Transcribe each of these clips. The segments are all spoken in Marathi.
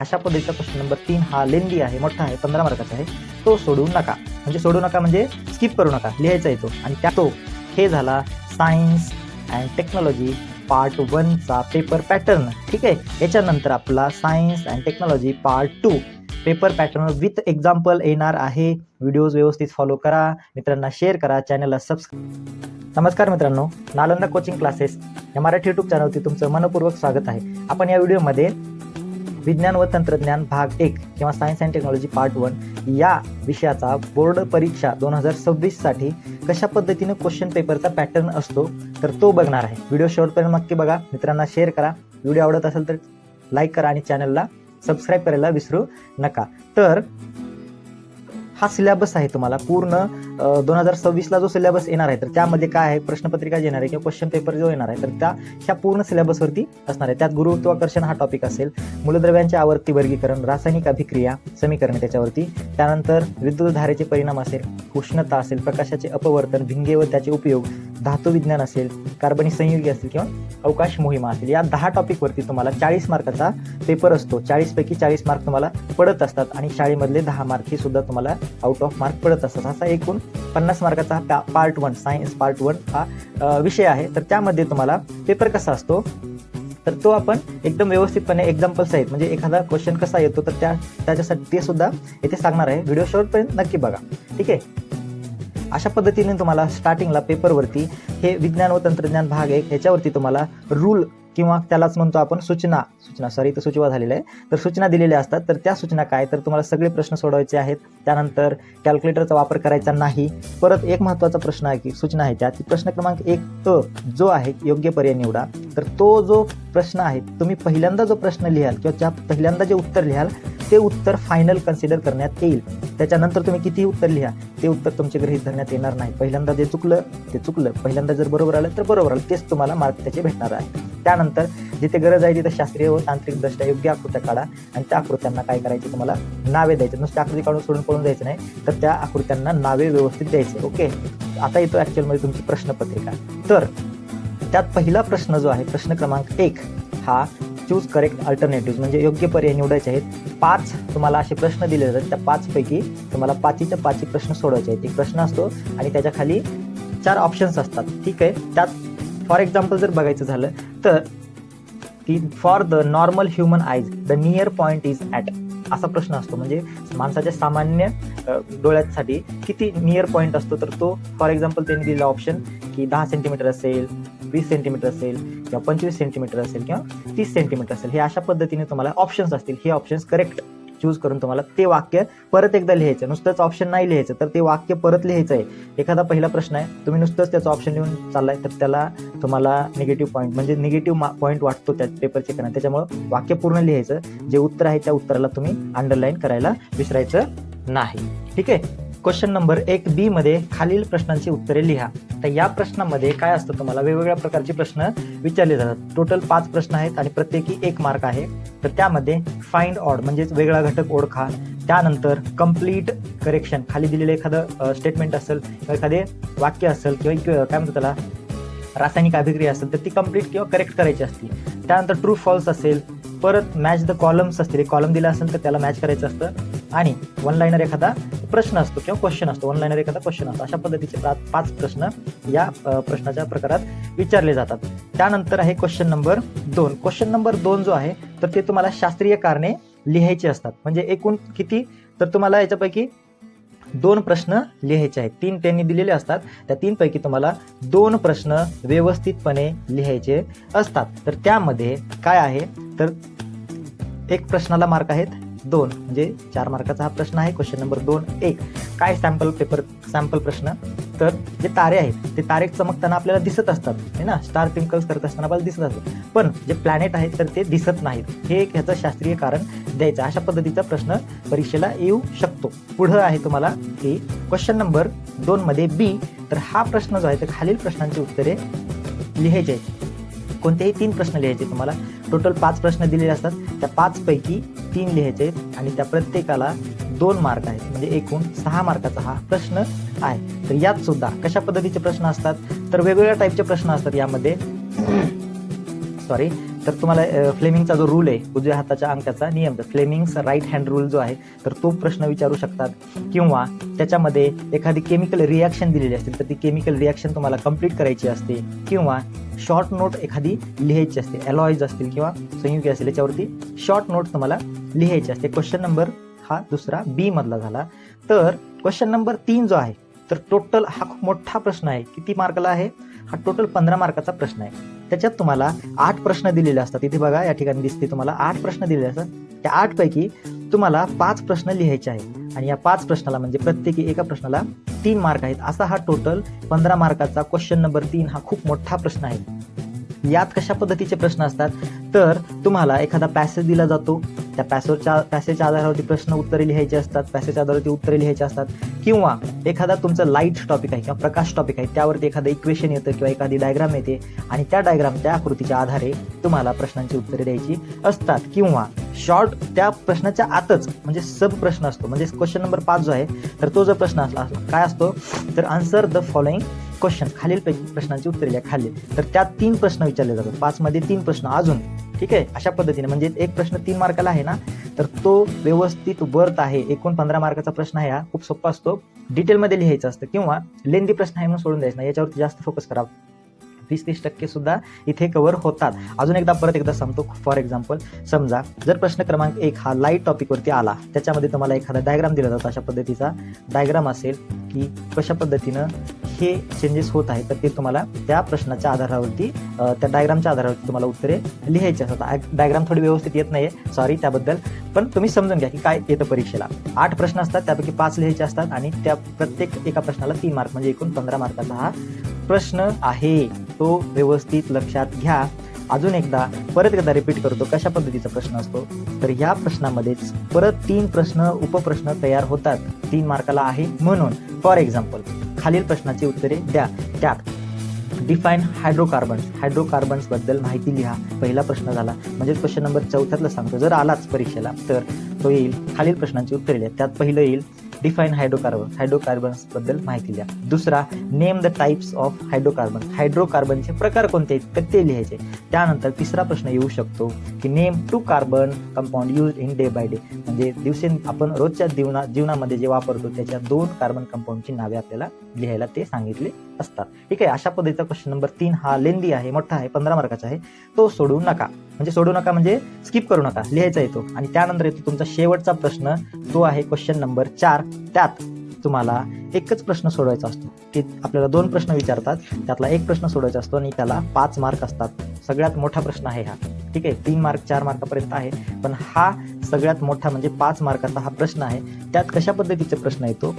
अशा पद्धतीचा क्वेश्चन नंबर 3 हा लेंदी आहे, मोठा आहे, 15 मार्काचा आहे. तो सोडू नका. म्हणजे स्किप करू नका, लिहायचा आहे तो. आणि हे झाला सायन्स अँड टेक्नॉलॉजी पार्ट 1 चा पेपर पॅटर्न. ठीक आहे. याच्यानंतर आपला science and technology part 2 paper pattern with example येणार आहे. व्हिडिओज व्यवस्थित फॉलो करा, मित्रांना शेअर करा, चॅनलला सबस्क्राईब. नमस्कार मित्रांनो, नालंदा कोचिंग क्लासेस या मराठी यूट्यूब चॅनलवरती तुमचं मनपूर्वक स्वागत आहे. आपण या व्हिडिओमध्ये विज्ञान व तंत्रज्ञान भाग 1 किंवा सायन्स अँड टेक्नॉलॉजी पार्ट 1 या विषयाचा बोर्ड परीक्षा 2026 साठी कशा पद्धतीने क्वेश्चन पेपरचा पॅटर्न असतो तर तो बघणार आहे. व्हिडिओ शेवटपर्यंत नक्की बघा, मित्रांना शेअर करा, व्हिडिओ आवडत असेल तर लाईक करा आणि चॅनलला सबस्क्राईब करायला विसरू नका. तर हा सिलेबस आहे तुम्हाला पूर्ण 2026 ला जो सिलेबस येणार आहे तर त्यामध्ये काय आहे, प्रश्नपत्रिका जी येणार आहे किंवा क्वेश्चन पेपर जो येणार आहे तर ह्या पूर्ण सिलेबसवरती असणार आहे. त्यात गुरुत्वाकर्षण हा टॉपिक असेल, मूलद्रव्यांच्या आवर्ती वर्गीकरण, रासायनिक अभिक्रिया समीकरणे त्याच्यावरती, त्यानंतर विद्युत धारेचे परिणाम असेल, उष्णता असेल, प्रकाशाचे अपवर्तन, भिंगे व त्याचे उपयोग, धातू विज्ञान असेल, कार्बनी संयुगी असेल किंवा अवकाश मोहिमा असेल. या 10 टॉपिकवरती तुम्हाला 40 मार्काचा पेपर असतो. 40 पैकी 40 मार्क तुम्हाला पडत असतात आणि शाळेमधले 10 मार्क हे सुद्धा तुम्हाला आउट ऑफ मार्क पडत असतात. असा एकूण 50 मार्काचा पार्ट 1 सायन्स पार्ट 1 हा विषय आहे. तर त्यामध्ये तुम्हाला पेपर कसा असतो तर तो आपण एकदम व्यवस्थितपणे एक्झाम्पल सहित म्हणजे एखादा क्वेश्चन कसा येतो तर त्याच्यासाठी ते सुद्धा येथे सांगणार आहे. व्हिडिओ शेवटपर्यंत नक्की बघा. ठीक आहे. अशा पद्धतीने तुम्हाला स्टार्टिंगला पेपरवरती हे विज्ञान व तंत्रज्ञान भाग 1 ह्याच्यावरती तुम्हाला रूल किंवा त्यालाच म्हणतो आपण सूचना झालेल्या आहे तर सूचना दिलेल्या असतात. तर त्या सूचना काय तर तुम्हाला सगळे प्रश्न सोडवायचे आहेत. त्यानंतर कॅल्क्युलेटरचा वापर करायचा नाही. परत एक महत्त्वाचा प्रश्न आहे की सूचना आहे त्यात प्रश्न क्रमांक 1 जो आहे योग्य पर्याय निवडा. तर तो जो प्रश्न आहे तुम्ही पहिल्यांदा जो प्रश्न लिहाल किंवा त्या पहिल्यांदा जे उत्तर लिहाल ते उत्तर फायनल कन्सिडर करण्यात येईल. त्याच्यानंतर तुम्ही कितीही उत्तर लिहा ते उत्तर तुमचे गृहीत धरण्यात येणार नाही. पहिल्यांदा जे चुकलं ते चुकलं, पहिल्यांदा जर बरोबर आलं तर बरोबर आलं, तेच तुम्हाला मार्क त्याचे भेटणार आहे. त्यानंतर जिथे गरज आहे तिथे शास्त्रीय व तांत्रिक दृष्ट्या योग्य आकृत्या काढा आणि त्या आकृत्यांना काय करायचे तुम्हाला नावे द्यायचे. नुसते आकृती काढून सोडून पळून द्यायचं नाही तर त्या आकृत्यांना नावे व्यवस्थित द्यायचे. ओके. आता येतो ऍक्च्युअलमध्ये तुमची प्रश्नपत्रिका. तर त्यात पहिला प्रश्न जो आहे प्रश्न क्रमांक 1 हा चूज करेक्ट अल्टरनेटिव्ह म्हणजे योग्य पर्याय निवडायचे आहेत. 5 तुम्हाला असे प्रश्न दिले जातात. त्या 5 पैकी तुम्हाला 5च्या 5 प्रश्न सोडवायचे आहेत. एक प्रश्न असतो आणि त्याच्या खाली 4 ऑप्शन्स असतात. ठीक आहे. त्यात फॉर एक्झाम्पल जर बघायचं झालं तर की for the normal human eyes the near point is at असा प्रश्न असतो. म्हणजे माणसाच्या सामान्य डोळ्यासाठी किती नियर पॉईंट असतो तर तो फॉर एक्झाम्पल त्यांनी दिलेला ऑप्शन की 10 सेंटीमीटर असेल, 20 सेंटीमीटर असेल किंवा 25 सेंटीमीटर असेल किंवा 30 सेंटीमीटर असेल. हे अशा पद्धतीने तुम्हाला ऑप्शन्स असतील. हे ऑप्शन्स करेक्ट चूज करून तुम्हाला ते वाक्य परत एकदा लिहायचं. नुसतंच ऑप्शन नाही लिहायचं तर ते वाक्य परत लिहायचं आहे. एखादा पहिला प्रश्न आहे तुम्ही नुसतंच त्याचा ऑप्शन लिहून चाललाय तर त्याला तुम्हाला निगेटिव्ह पॉईंट म्हणजे निगेटिव्ह पॉईंट वाटतो त्या पेपर चेक करण्यात. त्याच्यामुळे वाक्य पूर्ण लिहायचं. जे उत्तर आहे त्या उत्तराला तुम्ही अंडरलाईन करायला विसरायचं नाही. ठीक आहे. क्वेश्चन नंबर 1B मध्ये खालील प्रश्नांची उत्तरे लिहा. तर या प्रश्नामध्ये काय असतं तुम्हाला वेगवेगळ्या प्रकारचे प्रश्न विचारले जातात. टोटल 5 प्रश्न आहेत आणि प्रत्येकी 1 मार्क आहे. तर त्यामध्ये फाइंड ऑड म्हणजेच वेगळा घटक ओळखा. त्यानंतर कम्प्लीट करेक्शन खाली दिलेलं एखादं स्टेटमेंट असेल किंवा एखादे वाक्य असेल किंवा काय म्हणतो त्याला रासायनिक अभिक्रिया असेल तर ती कम्प्लीट किंवा करेक्ट करायची असते. त्यानंतर ट्रू फॉल्स असेल. परत मॅच द कॉलम्स असतील. कॉलम दिला असेल तर त्याला मॅच करायचं असतं. आणि वन लाईनर एखादा प्रश्न असतो किंवा क्वेश्चन असतो. वन लाईनर एखादा क्वेश्चन असतो. अशा पद्धतीचे 5 प्रश्न या प्रश्नाच्या प्रकारात विचारले जातात. त्यानंतर आहे क्वेश्चन नंबर 2. क्वेश्चन नंबर 2 जो आहे तर ते तुम्हाला शास्त्रीय कारणे लिहायची असतात. म्हणजे एकूण किती तर तुम्हाला याच्यापैकी 2 प्रश्न लिहायचे आहेत. 3 त्यांनी दिलेले असतात. त्या 3 पैकी तुम्हाला 2 प्रश्न व्यवस्थितपणे लिहायचे असतात. तर त्यामध्ये काय आहे तर एक प्रश्नाला मार्क आहेत 2 म्हणजे 4 मार्काचा हा प्रश्न आहे. क्वेश्चन नंबर 2 काय सॅम्पल प्रश्न तर जे तारे आहेत ते तारे चमकताना आपल्याला दिसत असतात है ना, स्टार ट्विंकल्स करत असताना आपल्याला दिसत असतात. पण जे प्लॅनेट आहेत तर ते दिसत नाहीत. हे एक ह्याचं शास्त्रीय कारण द्यायचं. अशा पद्धतीचा प्रश्न परीक्षेला येऊ शकतो. पुढं आहे तुम्हाला की क्वेश्चन नंबर 2 मध्ये B तर हा प्रश्न जो आहे तर खालील प्रश्नांची उत्तरे लिहायची आहेत. कोणतेही 3 प्रश्न लिहायचे तुम्हाला. टोटल 5 प्रश्न दिलेले असतात. त्या 5 पैकी 3 लिहायचे आहेत आणि त्या प्रत्येकाला 2 मार्क आहेत. म्हणजे एकूण 6 मार्काचा हा प्रश्न आहे. तर यात सुद्धा कशा पद्धतीचे प्रश्न असतात तर वेगवेगळ्या टाईपचे प्रश्न असतात यामध्ये. तर तुम्हाला फ्लेमिंगचा जो रूल आहे, उजव्या हाताच्या अंगठ्याचा नियम, फ्लेमिंग्स राईट हँड रूल जो आहे, तर तो प्रश्न विचारू शकतात. किंवा त्याच्यामध्ये एखादी केमिकल रिॲक्शन दिलेली असते, तर ती केमिकल रिॲक्शन तुम्हाला कंप्लीट करायची असते. किंवा शॉर्ट नोट एखादी लिहायची असते, अलॉईज असतील किंवा संयुगे असतील, याच्यावरती शॉर्ट नोट तुम्हाला लिहायची असते. क्वेश्चन नंबर हा दुसरा बी मधला झाला. तर क्वेश्चन नंबर 3 जो आहे, तर टोटल हा खूप मोठा प्रश्न आहे. किती मार्काला आहे हा? टोटल 15 मार्काचा प्रश्न आहे. त्याच्यात तुम्हाला 8 प्रश्न दिलेले असतात. इथे बघा या ठिकाणी दिसते तुम्हाला 8 प्रश्न दिलेले असतात. त्या 8 पैकी तुम्हाला 5 प्रश्न लिहायचे आहेत आणि या 5 प्रश्नाला म्हणजे प्रत्येकी एका प्रश्नाला 3 मार्क आहेत. असा हा टोटल 15 मार्काचा क्वेश्चन नंबर 3 हा खूप मोठा प्रश्न आहे. यात कशा पद्धतीचे प्रश्न असतात, तर तुम्हाला एखादा पॅसेज दिला जातो, त्या पॅसेजच्या आधारावरती प्रश्न उत्तरे लिहायचे असतात, पॅसेजच्या आधारावरती उत्तरे लिहायचे असतात. किंवा एखादा तुमचं लाईट टॉपिक आहे किंवा प्रकाश टॉपिक आहे, त्यावरती एखादं इक्वेशन येतं किंवा एखादी डायग्राम येते आणि त्या डायग्राम, त्या आकृतीच्या आधारे तुम्हाला प्रश्नांची उत्तरे द्यायची असतात. किंवा शॉर्ट त्या प्रश्नाच्या आतच म्हणजे सब प्रश्न असतो. म्हणजे क्वेश्चन नंबर 5 जो आहे, तर तो जो प्रश्न असला काय असतो, तर आन्सर द फॉलोइंग क्वेश्चन, खालीलपैकी प्रश्नांची उत्तरे लिहा खाली. तर त्यात 3 प्रश्न विचारले जातात. 5 मध्ये 3 प्रश्न अजून, ठीक आहे. अशा पद्धतीने म्हणजे एक प्रश्न 3 मार्काला आहे ना, तर तो व्यवस्थित वर्थ आहे. एकूण 15 मार्काचा प्रश्न आहे हा. खूप सोपा असतो. डिटेलमध्ये लिहायचं असतं किंवा लेंदी प्रश्न आहे म्हणून सोडून द्यायचं नाही, याच्यावरती जास्त फोकस करा. 20-30% सुद्धा इथे कव्हर होतात. अजून परत एकदा सांगतो. फॉर एक्झाम्पल, समजा जर प्रश्न क्रमांक 1 हा लाईट टॉपिकवरती आला, त्याच्यामध्ये तुम्हाला एखादा डायग्राम दिला जातो. अशा पद्धतीचा डायग्राम असेल की कशा पद्धतीनं हे चेंजेस होत आहे, तर ते तुम्हाला त्या प्रश्नाच्या आधारावरती, त्या डायग्रामच्या आधारावरती तुम्हाला उत्तरे लिहायची असतात. डायग्राम थोडी व्यवस्थित येत नाहीये, सॉरी त्याबद्दल, पण तुम्ही समजून घ्या की काय येतं परीक्षेला. 8 प्रश्न असतात, त्यापैकी 5 लिहायचे असतात आणि त्या प्रत्येक एका प्रश्नाला 3 मार्क, म्हणजे एकूण 15 मार्काचा हा प्रश्न आहे. तो व्यवस्थित लक्षात घ्या. अजून परत एकदा रिपीट करतो कशा पद्धतीचा प्रश्न असतो. तर या प्रश्नामध्येच परत 3 प्रश्न उपप्रश्न तयार होतात. 3 मार्काला आहे म्हणून. फॉर एक्झाम्पल, खालील प्रश्नाची उत्तरे द्या. त्यात डिफाईन हायड्रोकार्बन्स बद्दल माहिती लिहा. पहिला प्रश्न झाला. म्हणजे क्वेश्चन नंबर 4 सांगतो. जर आलाच परीक्षेला तर तो येईल खालील प्रश्नांची उत्तरे लिहा. त्यात पहिलं येईल डिफाईन हायड्रोकार्बन्स बद्दल माहिती द्या. दुसरा, नेम द टाइप्स ऑफ हायड्रोकार्बनचे प्रकार कोणते आहेत तर ते लिहायचे. त्यानंतर तिसरा प्रश्न येऊ शकतो की name 2 carbon compound use in day by day, म्हणजे आपण रोजच्या जीवनामध्ये जे वापरतो त्याच्या 2 कार्बन कंपाऊंडची नावे आपल्याला लिहायला ते सांगितले असतात. ठीक आहे. अशा पद्धतीचा क्वेश्चन नंबर 3 हा लेंदी आहे, मोठा आहे, 15 मार्काचा आहे. तो सोडू नका म्हणजे स्किप करू नका, लिहायचा येतो. आणि त्यानंतर येतो तुमचा शेवटचा प्रश्न, तो आहे क्वेश्चन नंबर 4. त्यात तुम्हाला एकच प्रश्न सोडवायचा असतो की आपल्याला 2 प्रश्न विचारतात, त्यातला एक प्रश्न सोडवायचा असतो आणि त्याला 5 मार्क असतात. सगळ्यात मोठा प्रश्न आहे हा. ठीक आहे. 3 मार्क 4 मार्कापर्यंत आहे, पण हा सगळ्यात मोठा म्हणजे 5 मार्काचा हा प्रश्न आहे. त्यात कशा पद्धतीचे प्रश्न येतो,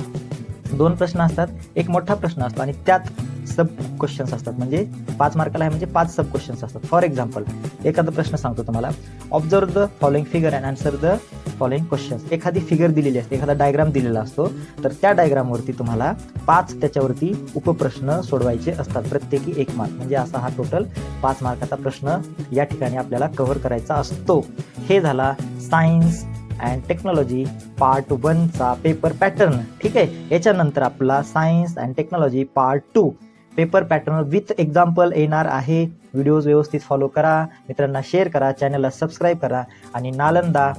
2 प्रश्न असतात, एक मोठा प्रश्न असतो आणि त्यात सब क्वेश्चन्स असतात. म्हणजे 5 मार्काला आहे म्हणजे 5 सब क्वेश्चन्स असतात. फॉर एक्झाम्पल, एखादा प्रश्न सांगतो तुम्हाला, observe the following figure and answer the following questions. एखादी फिगर दिलेली असते, एखादा डायग्राम दिलेला असतो, तर त्या डायग्रामवरती तुम्हाला 5 त्याच्यावरती उपप्रश्न सोडवायचे असतात, प्रत्येकी 1 मार्क. म्हणजे असा हा टोटल 5 मार्काचा प्रश्न या ठिकाणी आपल्याला कव्हर करायचा असतो. हे झाला सायन्स अँड टेक्नॉलॉजी पार्ट 1चा पेपर पॅटर्न. ठीक आहे. याच्यानंतर आपला science and technology part 2 paper pattern with example येणार आहे. व्हिडिओज व्यवस्थित फॉलो करा, मित्रांना शेअर करा, चॅनलला सबस्क्राईब करा आणि नालंदा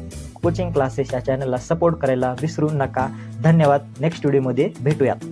कोचिंग क्लासेस या चॅनलला सपोर्ट करायला विसरू नका. धन्यवाद. नेक्स्ट व्हिडिओमध्ये भेटूयात.